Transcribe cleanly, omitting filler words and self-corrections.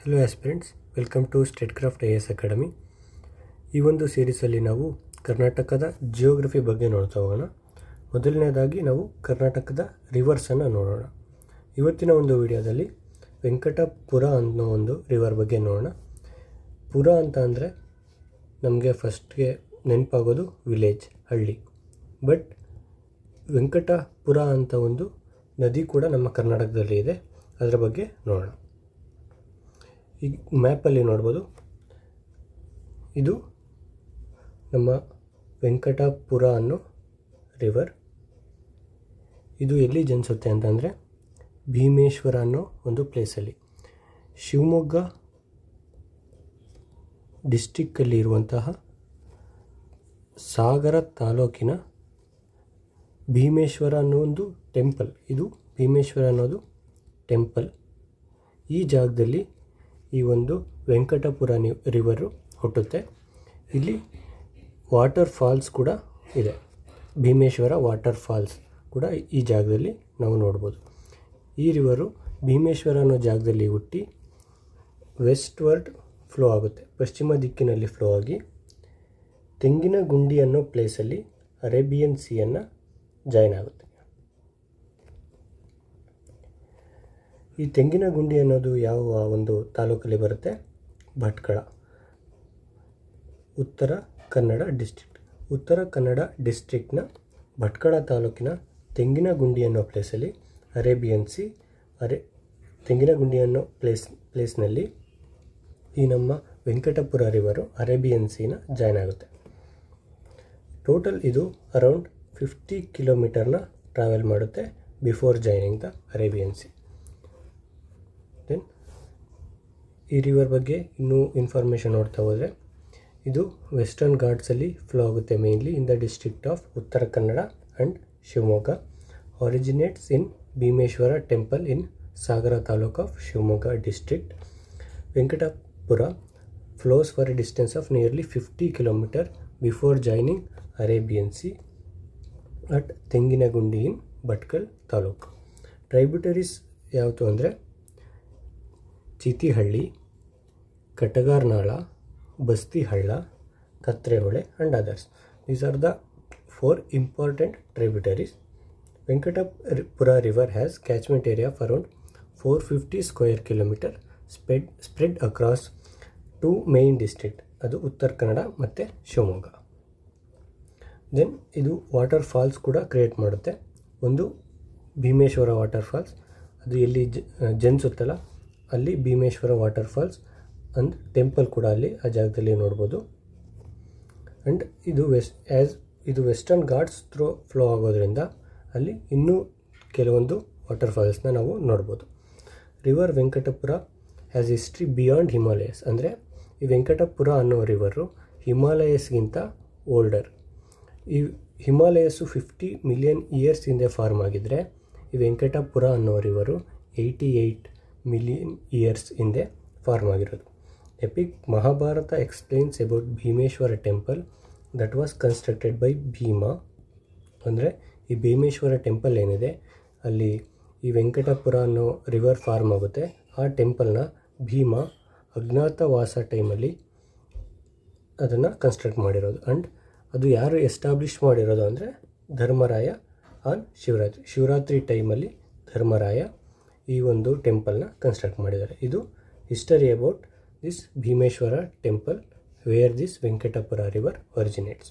Hello aspirants, welcome to Statecraft IAS Academy. ಈ ಒಂದು ಸೀರೀಸಲ್ಲಿ ನಾವು ಕರ್ನಾಟಕದ ಜಿಯೋಗ್ರಫಿ ಬಗ್ಗೆ ನೋಡ್ತಾ ಹೋಗೋಣ. ಮೊದಲನೇದಾಗಿ ನಾವು ಕರ್ನಾಟಕದ ರಿವರ್ಸನ್ನು ನೋಡೋಣ. ಇವತ್ತಿನ ಒಂದು ವಿಡಿಯೋದಲ್ಲಿ ವೆಂಕಟಪುರ ಅನ್ನೋ ಒಂದು ರಿವರ್ ಬಗ್ಗೆ ನೋಡೋಣ. ಪುರ ಅಂತ ಅಂದರೆ ನಮಗೆ ಫಸ್ಟ್ಗೆ ನೆನಪಾಗೋದು ವಿಲೇಜ್, ಹಳ್ಳಿ. ಬಟ್ ವೆಂಕಟಪುರ ಅಂತ ಒಂದು ನದಿ ಕೂಡ ನಮ್ಮ ಕರ್ನಾಟಕದಲ್ಲಿ ಇದೆ. ಅದರ ಬಗ್ಗೆ ನೋಡೋಣ. ಈ ಮ್ಯಾಪಲ್ಲಿ ನೋಡ್ಬೋದು, ಇದು ನಮ್ಮ ವೆಂಕಟಪುರ ಅನ್ನೋ ರಿವರ್. ಇದು ಎಲ್ಲಿ ಜನಿಸುತ್ತೆ ಅಂತಂದರೆ ಭೀಮೇಶ್ವರ ಅನ್ನೋ ಒಂದು ಪ್ಲೇಸಲ್ಲಿ, ಶಿವಮೊಗ್ಗ ಡಿಸ್ಟಿಕ್ಕಲ್ಲಿ ಇರುವಂತಹ ಸಾಗರ ತಾಲೂಕಿನ ಭೀಮೇಶ್ವರ ಅನ್ನೋ ಒಂದು ಟೆಂಪಲ್. ಇದು ಭೀಮೇಶ್ವರ ಅನ್ನೋದು ಟೆಂಪಲ್. ಈ ಜಾಗದಲ್ಲಿ ಈ ಒಂದು ವೆಂಕಟಪುರ ರಿವರು ಹುಟ್ಟುತ್ತೆ. ಇಲ್ಲಿ ವಾಟರ್ ಫಾಲ್ಸ್ ಕೂಡ ಇದೆ. ಭೀಮೇಶ್ವರ ವಾಟರ್ ಫಾಲ್ಸ್ ಕೂಡ ಈ ಜಾಗದಲ್ಲಿ ನಾವು ನೋಡ್ಬೋದು. ಈ ರಿವರು ಭೀಮೇಶ್ವರ ಅನ್ನೋ ಜಾಗದಲ್ಲಿ ಹುಟ್ಟಿ ವೆಸ್ಟ್ವರ್ಡ್ ಫ್ಲೋ ಆಗುತ್ತೆ, ಪಶ್ಚಿಮ ದಿಕ್ಕಿನಲ್ಲಿ ಫ್ಲೋ ಆಗಿ ತೆಂಗಿನಗುಂಡಿ ಅನ್ನೋ ಪ್ಲೇಸಲ್ಲಿ ಅರೇಬಿಯನ್ ಸೀಯನ್ನು ಜಾಯ್ನ್ ಆಗುತ್ತೆ. ಈ ತೆಂಗಿನಗುಂಡಿ ಅನ್ನೋದು ಯಾವ ಒಂದು ತಾಲೂಕಲ್ಲಿ ಬರುತ್ತೆ? ಭಟ್ಕಳ, ಉತ್ತರ ಕನ್ನಡ ಡಿಸ್ಟ್ರಿಕ್ಟ್. ಉತ್ತರ ಕನ್ನಡ ಡಿಸ್ಟ್ರಿಕ್ಟ್ನ ಭಟ್ಕಳ ತಾಲೂಕಿನ ತೆಂಗಿನಗುಂಡಿ ಅನ್ನೋ ಪ್ಲೇಸಲ್ಲಿ ಅರೇಬಿಯನ್ ಸಿ ತೆಂಗಿನಗುಂಡಿ ಅನ್ನೋ ಪ್ಲೇಸ್ನಲ್ಲಿ ಈ ನಮ್ಮ ವೆಂಕಟಪುರ ರಿವರು ಅರೇಬಿಯನ್ ಸೀನ ಜಾಯ್ನ್ ಆಗುತ್ತೆ. ಟೋಟಲ್ ಇದು ಅರೌಂಡ್ 50 ಕಿಲೋಮೀಟರ್ನ ಟ್ರಾವೆಲ್ ಮಾಡುತ್ತೆ before joining the Arabian sea. Then ಈ ರಿವರ್ ಬಗ್ಗೆ ಇನ್ನೂ ಇನ್ಫಾರ್ಮೇಷನ್ ನೋಡ್ತಾ ಹೋದರೆ, ಇದು ವೆಸ್ಟರ್ನ್ ಘಾಟ್ಸಲ್ಲಿ ಫ್ಲೋ ಆಗುತ್ತೆ, mainly in the district of Uttara Kannada and Shivamogga. Originates in Bhimeshwara temple in Sagara taluk of Shivamogga district. Venkatapura flows for a distance of nearly 50 kilometre before joining Arabian sea at Tenginagundi in Bhatkal taluk. Tributaries ಯಾವುದು ಅಂದರೆ Chitihalli, Katagarnala, Bastihalla, Katrehole and others. These are the 4 important tributaries. Venkatapura river has catchment area of around 450 square kilometer spread across 2 main districts, ಅದು ಉತ್ತರ ಕನ್ನಡ ಮತ್ತು Shivamogga. Then ಇದು waterfalls ಕೂಡ create ಮಾಡುತ್ತೆ. ಒಂದು Bhimeshwara waterfalls, ಅದು ಎಲ್ಲಿ ಜನಿಸುತ್ತಲ್ಲ ಅಲ್ಲಿ Bhimeshwara waterfalls and temple ಕೂಡ ಅಲ್ಲಿ ಆ ಜಾಗದಲ್ಲಿ ನೋಡ್ಬೋದು. ಆ್ಯಂಡ್ ಇದು ವೆಸ್ಟರ್ನ್ ಘಾಟ್ಸ್ ಫ್ಲೋ ಆಗೋದ್ರಿಂದ ಅಲ್ಲಿ ಇನ್ನೂ ಕೆಲವೊಂದು ವಾಟರ್ ಫಾಲ್ಸ್ನ ನಾವು ನೋಡ್ಬೋದು. River Venkatapura has history beyond Himalayas. ಅಂದರೆ ಈ ವೆಂಕಟಪುರ ಅನ್ನೋ ರಿವರು ಹಿಮಾಲಯಸ್ಗಿಂತ ಓಲ್ಡರ್. ಈ ಹಿಮಾಲಯಸ್ಸು 50 ಮಿಲಿಯನ್ ಇಯರ್ಸ್ ಹಿಂದೆ ಫಾರ್ಮ್ ಆಗಿದ್ದರೆ, ಈ ವೆಂಕಟಪುರ ಅನ್ನೋ ರಿವರು 88 ಮಿಲಿಯನ್ ಇಯರ್ಸ್ ಹಿಂದೆ ಫಾರ್ಮ್ ಆಗಿರೋದು. Epic Mahabharata explains about Bhimeshwara temple that was constructed by Bhima. ಅಂದರೆ ಈ ಭೀಮೇಶ್ವರ ಟೆಂಪಲ್ ಏನಿದೆ ಅಲ್ಲಿ ಈ ವೆಂಕಟಪುರ ಅನ್ನೋ ರಿವರ್ ಫಾರ್ಮ್ ಆಗುತ್ತೆ. ಆ ಟೆಂಪಲ್ನ ಭೀಮಾ ಅಜ್ಞಾತವಾಸ ಟೈಮಲ್ಲಿ ಅದನ್ನು ಕನ್ಸ್ಟ್ರಕ್ಟ್ ಮಾಡಿರೋದು. ಆ್ಯಂಡ್ ಅದು ಯಾರು ಎಸ್ಟಾಬ್ಲಿಷ್ ಮಾಡಿರೋದು ಅಂದರೆ ಧರ್ಮರಾಯ ಆನ್ ಶಿವರಾತ್ರಿ ಟೈಮಲ್ಲಿ ಧರ್ಮರಾಯ ಈ ಒಂದು ಟೆಂಪಲ್ನ ಕನ್ಸ್ಟ್ರಕ್ಟ್ ಮಾಡಿದ್ದಾರೆ. ಇದು history about this Bhimeshwara temple where this Venkatapura river originates.